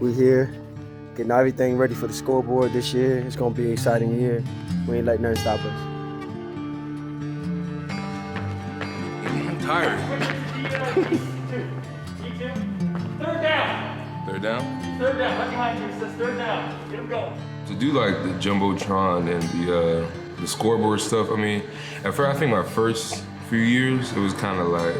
We here, getting everything ready for the scoreboard this year. It's gonna be an exciting year. We ain't letting nothing stop us. I'm tired. Third down. Third down? Third down. Right behind you. It says third down. Get him going. To do like the Jumbotron and the scoreboard stuff, I mean, at first, I think my first few years, it was kind of like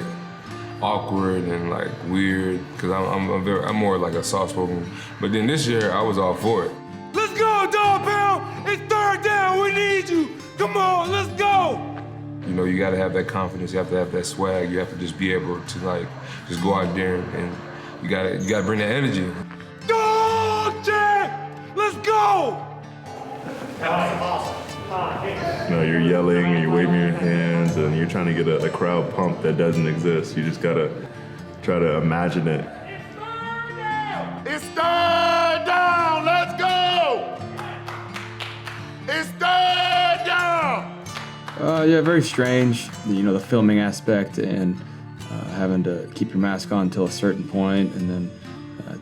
awkward and like weird, because I'm more like a soft-spoken. But then this year, I was all for it. Let's go, Dog Pound! It's third down, we need you! Come on, let's go! You know, you gotta have that confidence, you have to have that swag, you have to just be able to like, just go out there and you gotta bring that energy. Dog check! Let's go! You know, you're yelling and you're waving your hands and you're trying to get a crowd pump that doesn't exist. You just gotta try to imagine it. It's third down! Let's go! It's third down! Yeah, very strange. You know, the filming aspect and having to keep your mask on until a certain point and then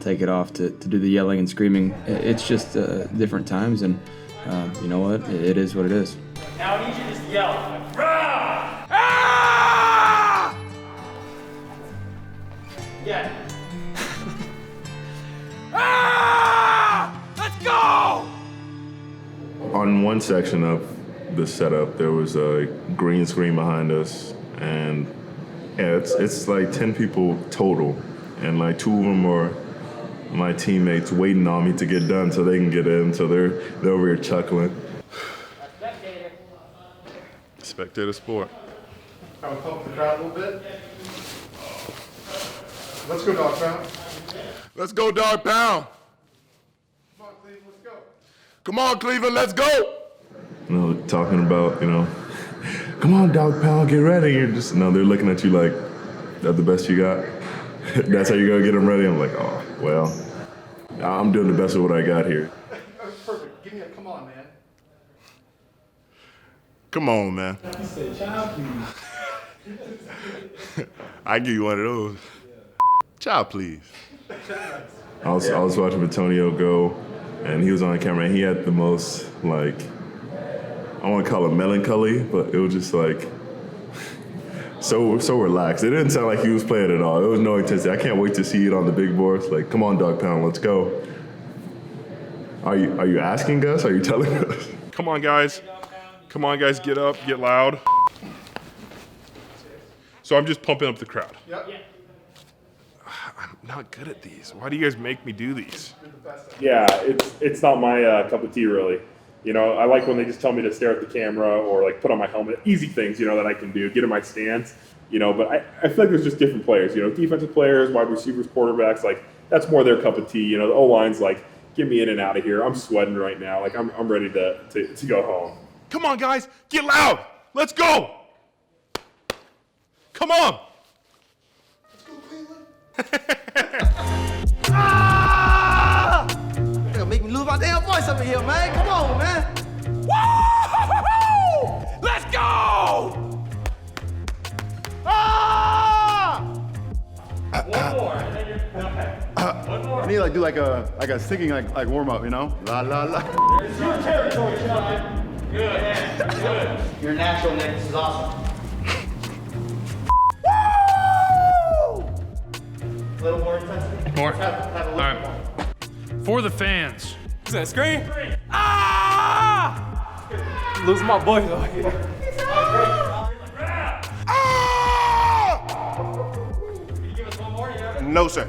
take it off to do the yelling and screaming. It's just different times, and you know what? It is what it is. Now I need you to just yell. Rah! Ah! Yeah. Ah! Let's go! On one section of the setup, there was a green screen behind us, and yeah, it's like 10 people total, and like 2 of them are my teammates waiting on me to get done so they can get in, so they're over here chuckling. Spectator sport. Kind of pump the crowd a little bit. Let's go, Dog Pound. Let's go, Dog Pound. Come on, Cleveland, let's go. Come on, Cleveland, let's go! You know, talking about, you know, come on, Dog Pound, get ready. You're just, no, they're looking at you like, that's the best you got? That's how you gotta get them ready? I'm like, oh, well, I'm doing the best of what I got here. Perfect. Give me a come on, man. Come on, man. You said child, please. I give you one of those. Child, please. I was watching Antonio go, and he was on camera, and he had the most, like, I want to call it melancholy, but it was just like, so relaxed. It didn't sound like he was playing at all. There was no intensity. I can't wait to see it on the big boards. Like, come on, Dog Pound, let's go. Are you asking us? Are you telling us? Come on, guys. Come on, guys, get up, get loud. So I'm just pumping up the crowd. Yep. I'm not good at these. Why do you guys make me do these? Yeah, it's not my cup of tea, really. You know, I like when they just tell me to stare at the camera or like put on my helmet. Easy things, you know, that I can do. Get in my stance, you know. But I feel like there's just different players. You know, defensive players, wide receivers, quarterbacks. Like that's more their cup of tea. You know, the O-line's like, get me in and out of here. I'm sweating right now. Like I'm ready to go home. Come on, guys, get loud. Let's go. Come on. Let's go, Cleveland. Ah! You're gonna make me lose my damn voice up in here, man. Come on, man. Woo! Let's go! Ah! One more, and then you're okay. One more. I need to like do like a singing like warm up, you know? La la la. It's your territory, John. Good. Good. You're natural, Nick. This is awesome. Woo! A little more intensity. More. Have a little All right. more. For the fans. Is that screen? Ah! Losing my voice over here. Ah! Can you give us one more? You have it? No, sir.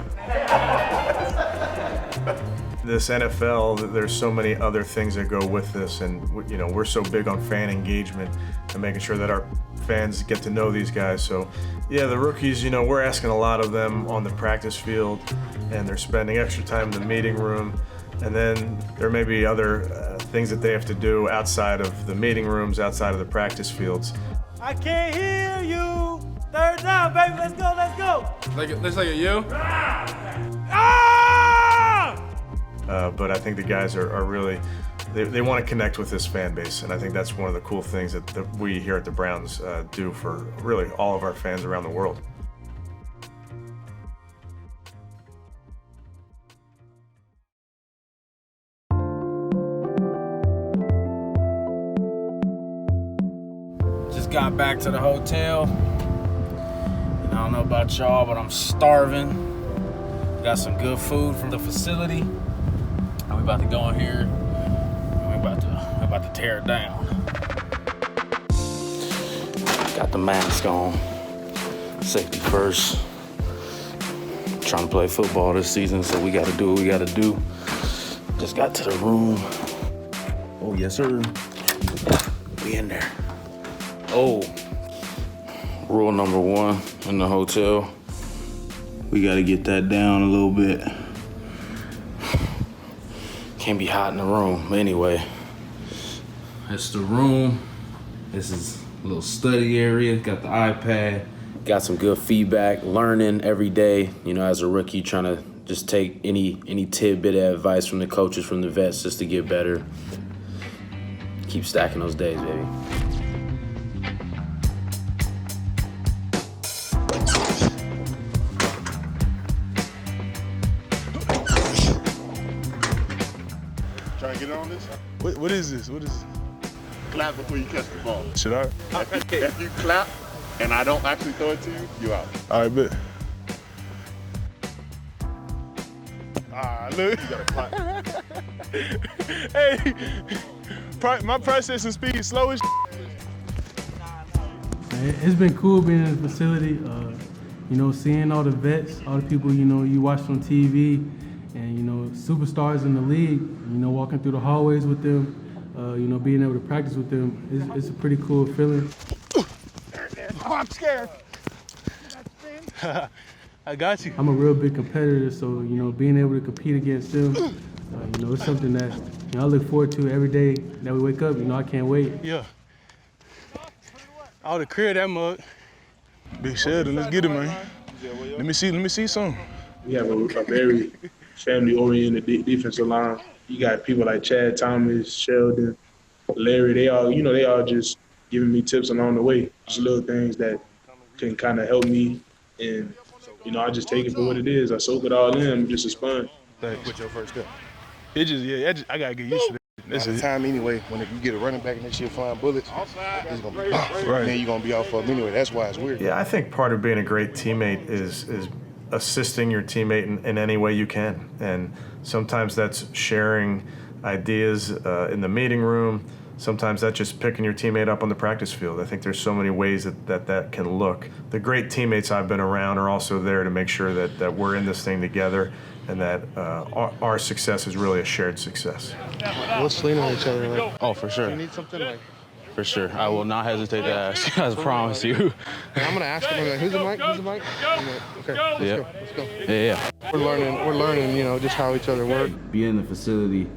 This NFL, there's so many other things that go with this, and you know, we're so big on fan engagement and making sure that our fans get to know these guys. So yeah, the rookies, you know, we're asking a lot of them on the practice field, and they're spending extra time in the meeting room, and then there may be other things that they have to do outside of the meeting rooms, outside of the practice fields. I can't hear you. Third down, baby. Let's go. Let's go. Looks like a you? Ah! But I think the guys are really, they want to connect with this fan base, and I think that's one of the cool things that we here at the Browns do for really all of our fans around the world. got back to the hotel. And I don't know about y'all, but I'm starving. Got some good food from the facility. And we about to go in here. And we about to tear it down. Got the mask on. Safety first. Trying to play football this season, so we got to do what we got to do. Just got to the room. Oh, yes, sir. We in there. Oh, rule number 1 in the hotel. We got to get that down a little bit. Can't be hot in the room. But anyway, that's the room. This is a little study area. Got the iPad. Got some good feedback, learning every day, you know, as a rookie, trying to just take any tidbit of advice from the coaches, from the vets, just to get better. Keep stacking those days, baby. Trying to get on this? What is this? What is this? Clap before you catch the ball. Should I? If you clap and I don't actually throw it to you, you out. All right, bet. Look. You gotta clap. Hey, my processing speed is slow as It's been cool being in the facility, you know, seeing all the vets, all the people, you know, you watch on TV, and, you know, superstars in the league, you know, walking through the hallways with them, you know, being able to practice with them, it's a pretty cool feeling. Oh, I'm scared. I got you. I'm a real big competitor, so, you know, being able to compete against them, you know, it's something that, you know, I look forward to every day that we wake up. You know, I can't wait. Yeah. I ought to clear that mug. Big Sheldon, let's get it, man. Let me see some. We have a very family-oriented defensive line. You got people like Chad Thomas, Sheldon, Larry. They all just giving me tips along the way. Just little things that can kind of help me, and you know, I just take it for what it is. I soak it all in. I'm just a sponge. Thanks. What's your first step? I gotta get used to that. That's the time anyway. When you get a running back and that shit flying bullets, it's gonna be right. And then you're gonna be off of them anyway. That's why it's weird. Yeah, I think part of being a great teammate is assisting your teammate in any way you can, and sometimes that's sharing ideas in the meeting room. Sometimes that's just picking your teammate up on the practice field. I think there's so many ways that can look. The great teammates I've been around are also there to make sure that we're in this thing together, and that our success is really a shared success. Let's lean on each other. Like, oh, for sure. You need something like. For sure. I will not hesitate to ask. I promise you. And I'm gonna ask him. I'm like, who's the mic? Who's the mic? I'm like, okay, let's go. Yeah. We're learning, you know, just how each other work. Being in the facility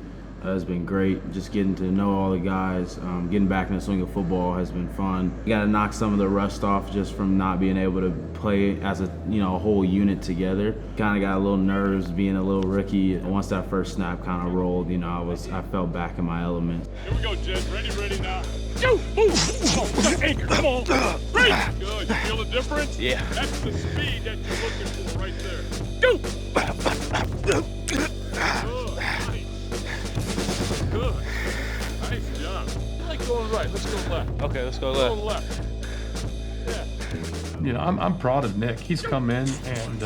has been great. Just getting to know all the guys, getting back in the swing of football has been fun. You got to knock some of the rust off just from not being able to play as a whole unit together. Kind of got a little nerves being a little rookie. Once that first snap kind of rolled, you know, I felt back in my element. Here we go, Jed. Ready now. Go! Move! Oh, anchor, come on. Great! Good. You feel the difference? Yeah. That's the speed that you're looking for right there. Go! Good. Nice. Good. Nice job. I like going right. Let's go left. Okay, let's go left. Go left. Yeah. You know, I'm proud of Nick. He's come in and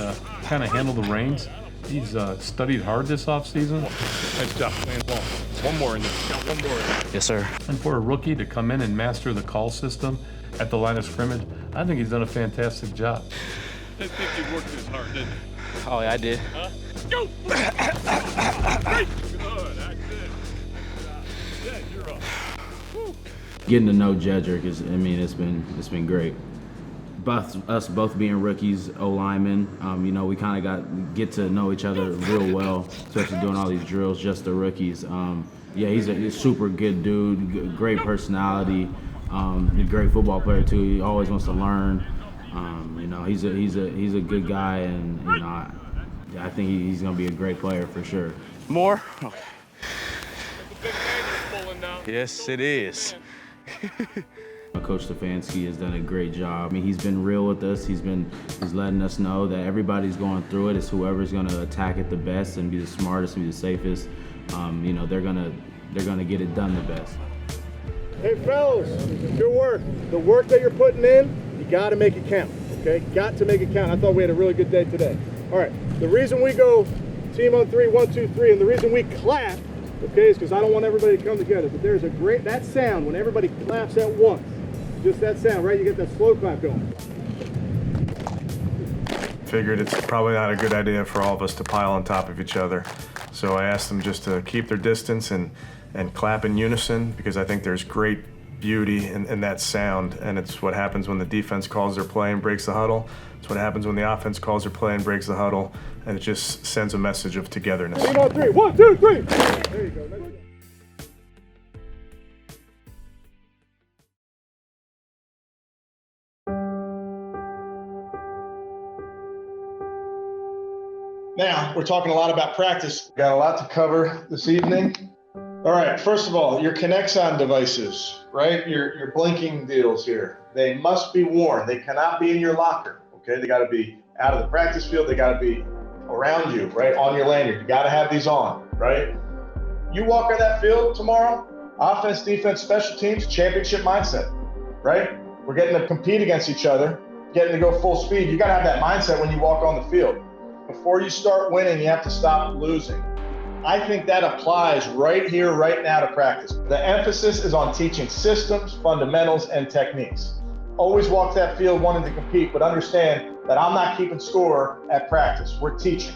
kind of handled the reins. He's studied hard this offseason. Nice job playing ball. One more in there. Got one more in there. Yes, sir. And for a rookie to come in and master the call system at the line of scrimmage, I think he's done a fantastic job. I didn't think you worked this hard, didn't you? Oh, yeah, I did. Huh? Go! Great! Good. That's it. Yeah, you're up. Woo. Getting to know Jedrick it's been great. Us both being rookies, O-linemen, you know, we kind of get to know each other real well, especially doing all these drills, just the rookies. Yeah, he's a super good dude, great personality, a great football player too. He always wants to learn. You know, he's a good guy, and you know, I think he's gonna be a great player for sure. More? Okay. Yes, it is. Coach Stefanski has done a great job. I mean, he's been real with us. He's letting us know that everybody's going through it. It's whoever's going to attack it the best and be the smartest, be the safest. You know, they're gonna get it done the best. Hey, fellas, good work. The work that you're putting in, you got to make it count, okay? Got to make it count. I thought we had a really good day today. All right, the reason we go team on 3, 1, 2, 3, and the reason we clap, okay, is because I don't want everybody to come together, but there's a great, that sound when everybody claps at once, just that sound, right? You get that slow clap going. Figured it's probably not a good idea for all of us to pile on top of each other. So I asked them just to keep their distance and clap in unison, because I think there's great beauty in that sound, and it's what happens when the defense calls their play and breaks the huddle. It's what happens when the offense calls their play and breaks the huddle, and it just sends a message of togetherness. Team on 3, 1, 2, 3. There you go. Now, we're talking a lot about practice. Got a lot to cover this evening. All right, first of all, your Connexon devices, right? Your blinking deals here. They must be worn. They cannot be in your locker, okay? They gotta be out of the practice field. They gotta be around you, right? On your lanyard. You gotta have these on, right? You walk on that field tomorrow, offense, defense, special teams, championship mindset, right? We're getting to compete against each other, getting to go full speed. You gotta have that mindset when you walk on the field. Before you start winning, you have to stop losing. I think that applies right here, right now to practice. The emphasis is on teaching systems, fundamentals, and techniques. Always walk that field wanting to compete, but understand that I'm not keeping score at practice. We're teaching.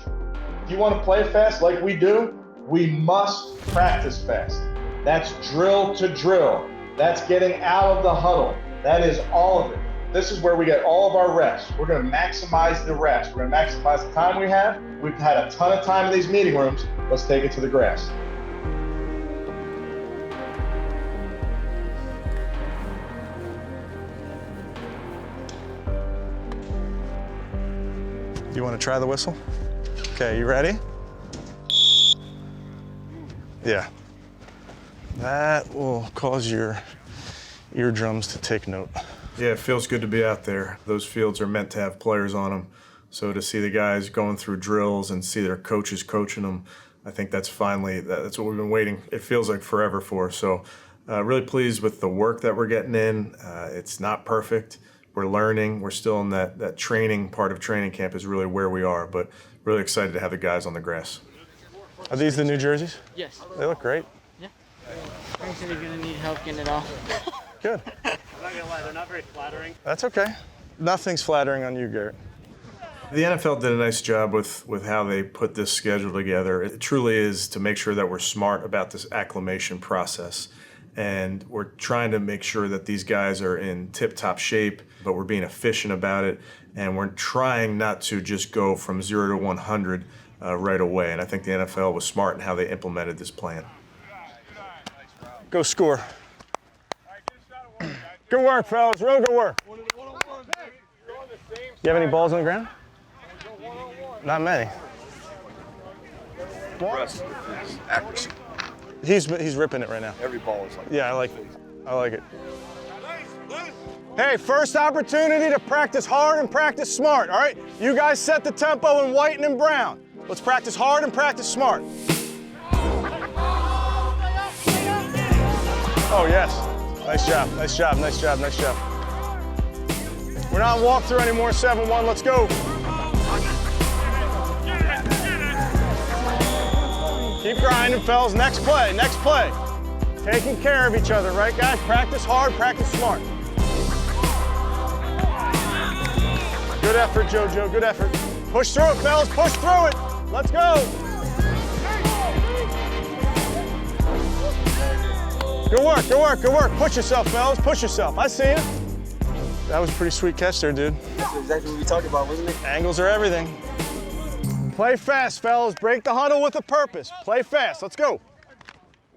If you want to play fast like we do, we must practice fast. That's drill to drill. That's getting out of the huddle. That is all of it. This is where we get all of our reps. We're going to maximize the reps. We're going to maximize the time we have. We've had a ton of time in these meeting rooms. Let's take it to the grass. You want to try the whistle? Okay, you ready? Yeah. That will cause your eardrums to take note. Yeah, it feels good to be out there. Those fields are meant to have players on them. So to see the guys going through drills and see their coaches coaching them, I think that's finally, that's what we've been waiting, it feels like forever for. So really pleased with the work that we're getting in. It's not perfect. We're learning. We're still in that training part of training camp is really where we are, but really excited to have the guys on the grass. Are these the new jerseys? Yes. They look great. Yeah. I think they're going to need help getting it off. Good. I'm not gonna lie, they're not very flattering. That's okay. Nothing's flattering on you, Garrett. The NFL did a nice job with how they put this schedule together. It truly is to make sure that we're smart about this acclimation process. And we're trying to make sure that these guys are in tip-top shape, but we're being efficient about it. And we're trying not to just go from 0 to 100 right away. And I think the NFL was smart in how they implemented this plan. Go score. Good work, fellas. Real good work. You have any balls on the ground? Not many. Accuracy. He's ripping it right now. Every ball is like Yeah, I like it. I like it. Hey, first opportunity to practice hard and practice smart, all right? You guys set the tempo in white and in brown. Let's practice hard and practice smart. Oh, yes. Nice job, nice job, nice job, nice job. We're not on walkthrough anymore, 7-1, let's go. Keep grinding, fellas, next play, next play. Taking care of each other, right, guys? Practice hard, practice smart. Good effort, JoJo, good effort. Push through it, fellas, push through it. Let's go. Good work, good work, good work. Push yourself, fellas, push yourself. I see you. That was a pretty sweet catch there, dude. That's exactly what we talked about, wasn't it? Angles are everything. Play fast, fellas. Break the huddle with a purpose. Play fast, let's go.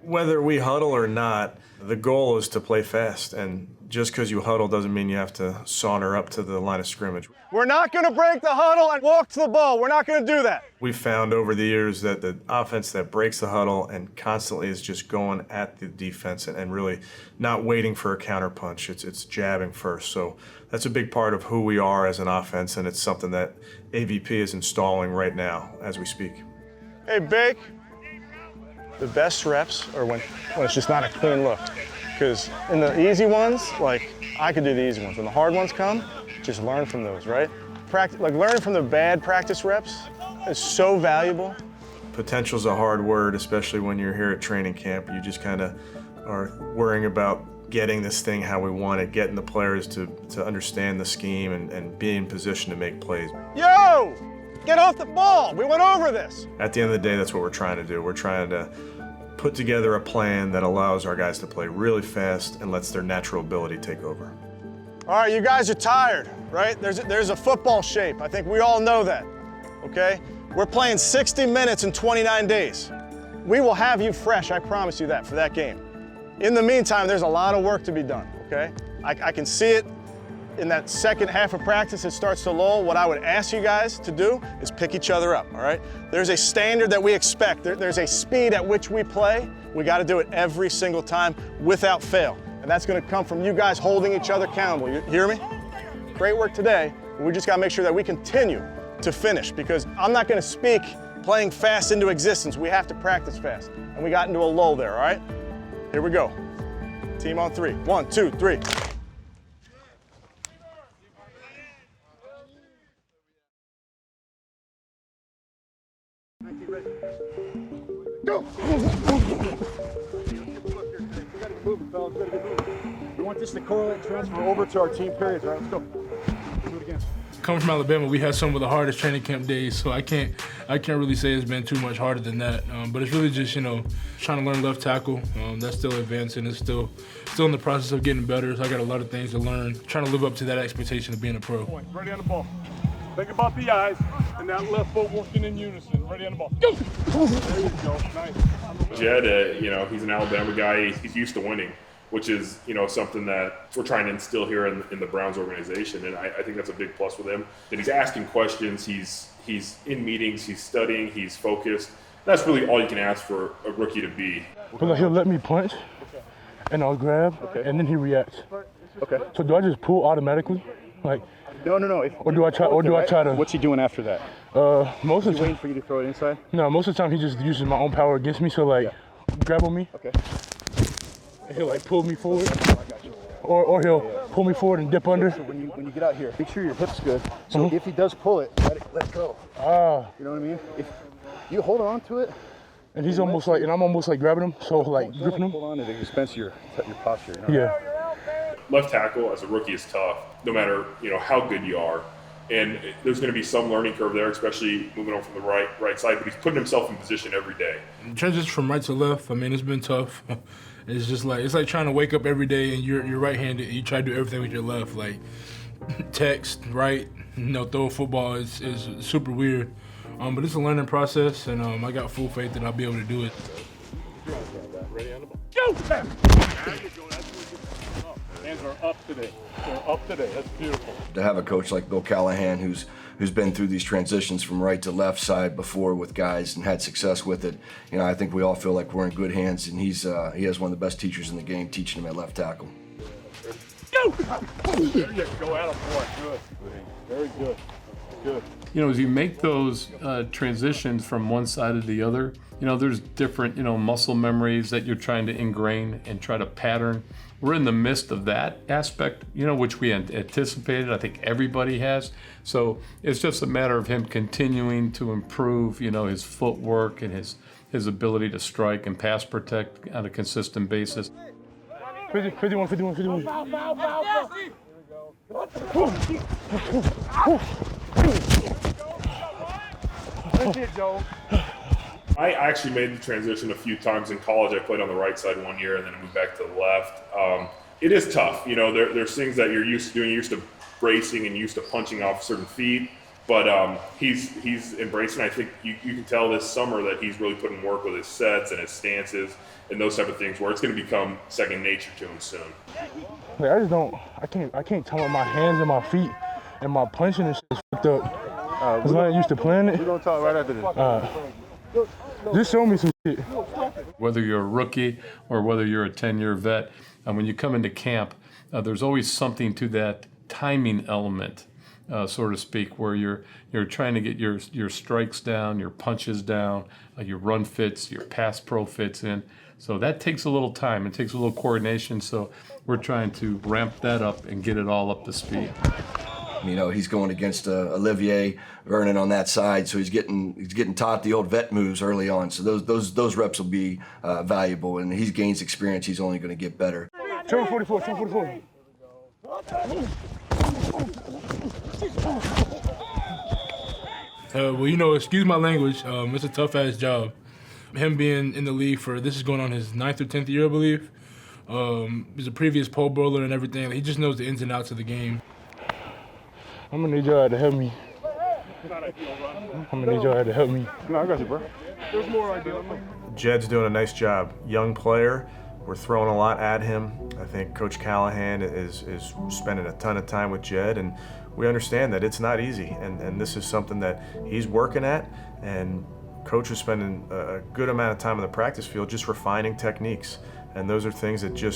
Whether we huddle or not, the goal is to play fast. And just because you huddle doesn't mean you have to saunter up to the line of scrimmage. We're not going to break the huddle and walk to the ball. We're not going to do that. We've found over the years that the offense that breaks the huddle and constantly is just going at the defense and really not waiting for a counterpunch. It's jabbing first. So that's a big part of who we are as an offense, and it's something that AVP is installing right now as we speak. Hey, Bake. The best reps are when it's just not a clean look. Because in the easy ones, like, I could do the easy ones. When the hard ones come, just learn from those, right? Like learning from the bad practice reps is so valuable. Potential's a hard word, especially when you're here at training camp. You just kind of are worrying about getting this thing how we want it, getting the players to understand the scheme and be in position to make plays. Yo! Get off the ball! We went over this! At the end of the day, that's what we're trying to do. We're trying to put together a plan that allows our guys to play really fast and lets their natural ability take over. All right, you guys are tired, right? There's a football shape. I think we all know that, okay? We're playing 60 minutes in 29 days. We will have you fresh, I promise you that, for that game. In the meantime, there's a lot of work to be done, okay? I can see it in that second half of practice. It starts to lull. What I would ask you guys to do is pick each other up, all right? There's a standard that we expect. There's a speed at which we play. We got to do it every single time without fail. And that's going to come from you guys holding each other accountable. You hear me? Great work today. We just got to make sure that we continue to finish, because I'm not going to speak playing fast into existence. We have to practice fast. And we got into a lull there, all right? Here we go. Team on 3. 1, 2, 3. Go! We want this to correlate and transfer over to our team periods, right? Let's go. Do it again. Coming from Alabama, we had some of the hardest training camp days, so I can't really say it's been too much harder than that. But it's really just, trying to learn left tackle. That's still advancing. It's still in the process of getting better. So I got a lot of things to learn. Trying to live up to that expectation of being a pro. Ready on the ball. Think about the eyes and that left foot working in unison. Ready on the ball. Go! There you go. Nice. Jed, he's an Alabama guy. He's used to winning, which is, something that we're trying to instill here in the Browns organization. And I think that's a big plus with him. That he's asking questions, he's in meetings, he's studying, he's focused. That's really all you can ask for a rookie to be. But he'll let me punch, and I'll grab, and then he reacts. Okay. So do I just pull automatically? Like, No. Or do I try to? What's he doing after that? Most of the time. Waiting for you to throw it inside? No, most of the time he just uses my own power against me. So grab on me. Okay. And he'll pull me forward. Or he'll pull me forward and dip under. So when you get out here, make sure your hip's good. So if he does pull it, let it go. You know what I mean? If you hold on to it. And he's almost and I'm almost grabbing him, so gripping him. Hold on at the expense of your posture. Yeah. Left tackle as a rookie is tough, no matter how good you are, and there's going to be some learning curve there, especially moving on from the right side. But he's putting himself in position every day. Transition from right to left, it's been tough. It's just it's like trying to wake up every day and you're right-handed and you try to do everything with your left, text, right, throw a football is super weird. But it's a learning process, and I got full faith that I'll be able to do it. Ready on the ball. Go! There you go. That's what you're up. Hands are up today. They're up today. That's beautiful. To have a coach like Bill Callahan who's been through these transitions from right to left side before with guys and had success with it, I think we all feel like we're in good hands, and he has one of the best teachers in the game teaching him at left tackle. Go! There you go. Out of boy. Good. Very good. Good. As you make those transitions from one side to the other, there's different, muscle memories that you're trying to ingrain and try to pattern. We're in the midst of that aspect, which we anticipated. I think everybody has. So it's just a matter of him continuing to improve, his footwork and his ability to strike and pass protect on a consistent basis. 51. I actually made the transition a few times in college. I played on the right side one year, and then I moved back to the left. It is tough. There's things that you're used to doing. You're used to bracing and used to punching off certain feet. But he's embracing. I think you can tell this summer that he's really putting work with his sets and his stances and those type of things, where it's going to become second nature to him soon. I can't tell with my hands and my feet, and my punching and shit is fucked up. Because I ain't used to playing it. We're going to talk right after this. Just show me some shit. Whether you're a rookie or whether you're a 10-year vet, when you come into camp, there's always something to that timing element so to speak, where you're trying to get your strikes down, your punches down, your run fits, your pass pro fits in. So that takes a little time. It takes a little coordination. So we're trying to ramp that up and get it all up to speed. You know, he's going against Olivier Vernon on that side, so he's getting taught the old vet moves early on. So those reps will be valuable, and he gains experience. He's only going to get better. 244, 244. Well, you know, excuse my language. It's a tough ass job. Him being in the league this is going on his 9th or 10th year, I believe. He's a previous Pro Bowler and everything. He just knows the ins and outs of the game. I'm gonna need y'all to help me. I'm gonna need y'all to help me. No, I got you, bro. There's more ideas. Jed's doing a nice job. Young player. We're throwing a lot at him. I think Coach Callahan is spending a ton of time with Jed, and we understand that it's not easy. And this is something that he's working at, and Coach is spending a good amount of time on the practice field just refining techniques. And those are things that you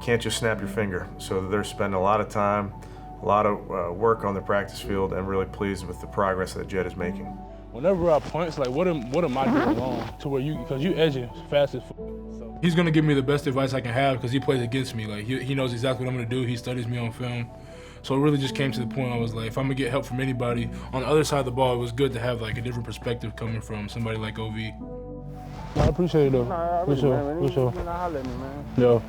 can't just snap your finger. So they're spending a lot of time, a lot of work on the practice field, and really pleased with the progress that Jed is making. Whenever I point, it's like, what am I doing wrong? To where because you edging fast as So he's gonna give me the best advice I can have because he plays against me. Like he knows exactly what I'm gonna do. He studies me on film. So it really just came to the point I was like, if I'm gonna get help from anybody on the other side of the ball, it was good to have like a different perspective coming from somebody like OV. I appreciate it though. For sure. Yeah.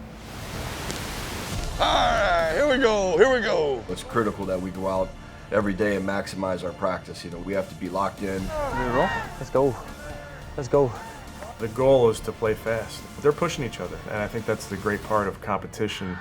All right, here we go. It's critical that we go out every day and maximize our practice. You know, we have to be locked in. Let's go. Let's go. The goal is to play fast. They're pushing each other, and I think that's the great part of competition.